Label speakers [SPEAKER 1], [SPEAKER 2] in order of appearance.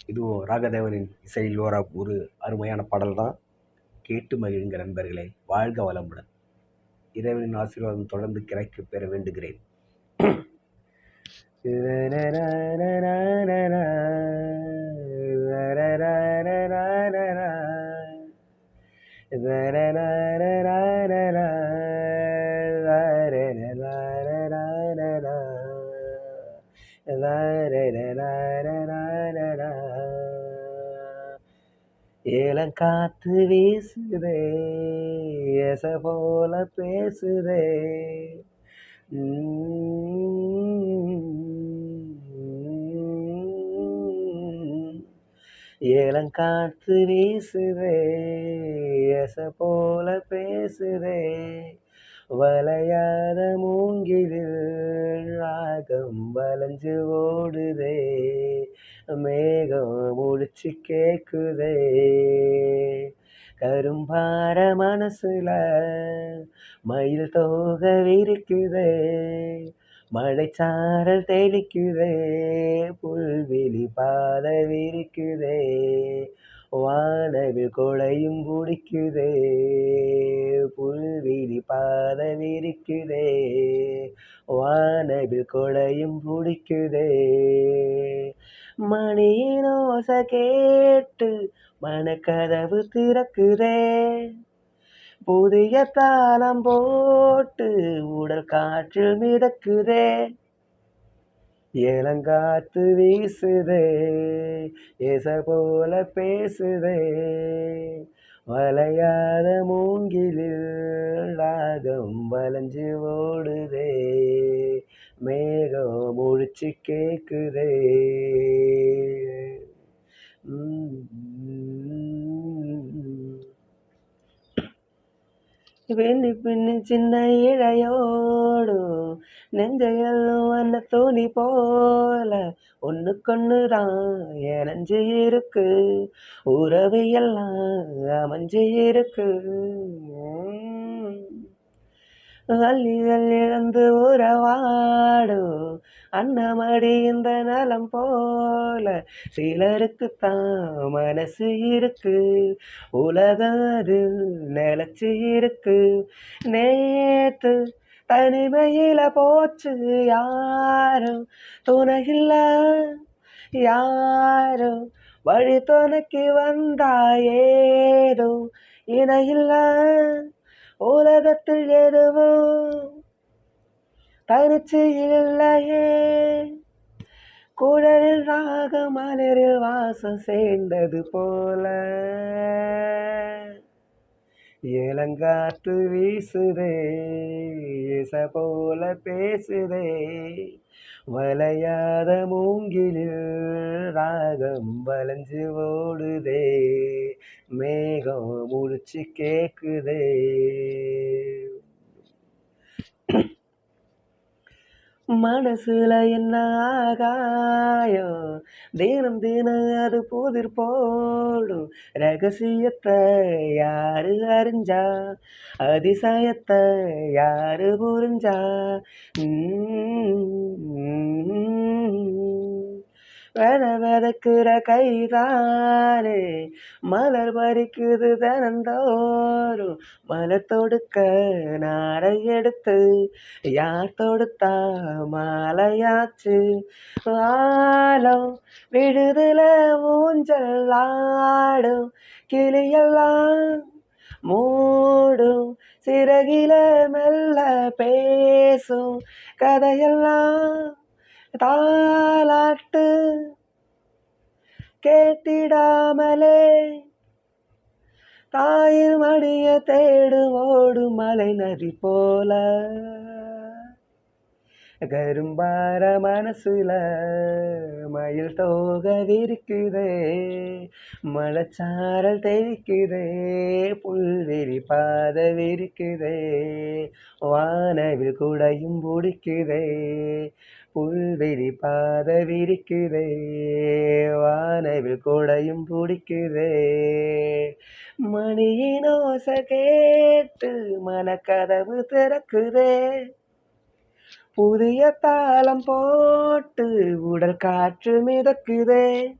[SPEAKER 1] இதுவும் ராகதேவனின் இசையில் ஒரு அருமையான பாடல் தான். கேட்டு மகிழுங்க நண்பர்களே. வாழ்க வளமுடன். இறைவனின் ஆசீர்வாதம் தொடர்ந்து கிடைக்க பெற வேண்டுகிறேன். ஏலங்காத்து வீசுதே, எச போல பேசுதே. ஏலங்காத்து வீசுதே, எச போல பேசுதே. வளையாத மூங்கிலில் ராகம் வளைஞ்சு ஓடுதே. மேகம் முடிச்சு கேக்குதே. கரும்பார மனசுல மயில் தோக விரிக்குதே. மழைச்சாரல் தெளிக்குதே. புல்வெளி பாத விரிக்குதே. வானவில் கொளையும் பிடிக்குதே. புல்வெளி பாத விரிக்குதே. வானவில் கொளையும் பிடிக்குதே. மணியின் ஓசை கேட்டு மனக்கதவு திறக்குதே. புதிய தாளம் போட்டு உடல் காற்றில் மிதக்குதே. ஏலங்காத்து வீசுதே, எச போல பேசுதே. வளையாத மூங்கிலில் ராகம் வளைஞ்சு ஓடுதே. மேகம் முடிச்சு கேக்குதே. பின்னி பின்னி சின்ன இழையோடும் நெஞ்சையெல்லாம் வண்ண துணி போல ஒன்றுக்கொன்னுதான் இணைஞ்சு இருக்கு. உறவு எல்லாம் அமைஞ்சு இருக்கு. அள்ளி அள்ளி இழந்து உறவாடும் அன்னமடி இந்த நலம் போல சிலருக்குத்தான் மனசு இருக்கு. உலகம் அதில் நிலச்சி இருக்கு. நேற்று தனிமையில போச்சு யாரும் துணையில்ல. யாரும் வழி துணைக்கு வந்தா ஏதோ இணையில்ல. உலகத்தில் எதுவும் தனிச்சு இல்லையே. குழலில் ராக மலரில் வாசம் சேர்ந்தது போல. ஏலங்காத்து வீசுதே, இச போல பேசுதே. வளையாத மூங்கிலில் ராகம் வளைஞ்சு ஓடுதே. மேகம் முடிச்சு கேக்குதே. மனசுல என்ன ஆகாயம் தினம் தினம் அது புதிர் போடும். ரகசியத்தை யாரு அறிஞ்சா, அதிசயத்தை யாரு புரிஞ்சா. விதைக்கிற கைதானே மலர் பறிக்குது தினந்தோறும். மலர் தொடுக்க நாரை எடுத்து யார் தொடுத்தா மாலையாச்சு. ஆலம் விடுதல ஊஞ்சல் ஆடும் கிளியெல்லாம் மூடும். சிறகில மெல்ல பேசும் கதையெல்லாம் தாலாட்டு கேட்டிடாமலே. தாயின் மடிய தேடும் ஓடும் மலை நதி போல. கரும்பார மனசுல மயில் தோக விரிக்குதே. மலைச்சாரல் தெளிக்குதே. புல்வெளி பாத விரிக்குதே. வானவில் குடையும் பிடிக்குதே. புல்வெளி பாத விரிக்குதே. வானவில் குடையும் பிடிக்குதே. மணியின் ஓசை கேட்டு மனக்கதவு திறக்குதே. புதிய தாளம் போட்டு உடல் காற்று மிதக்குதே.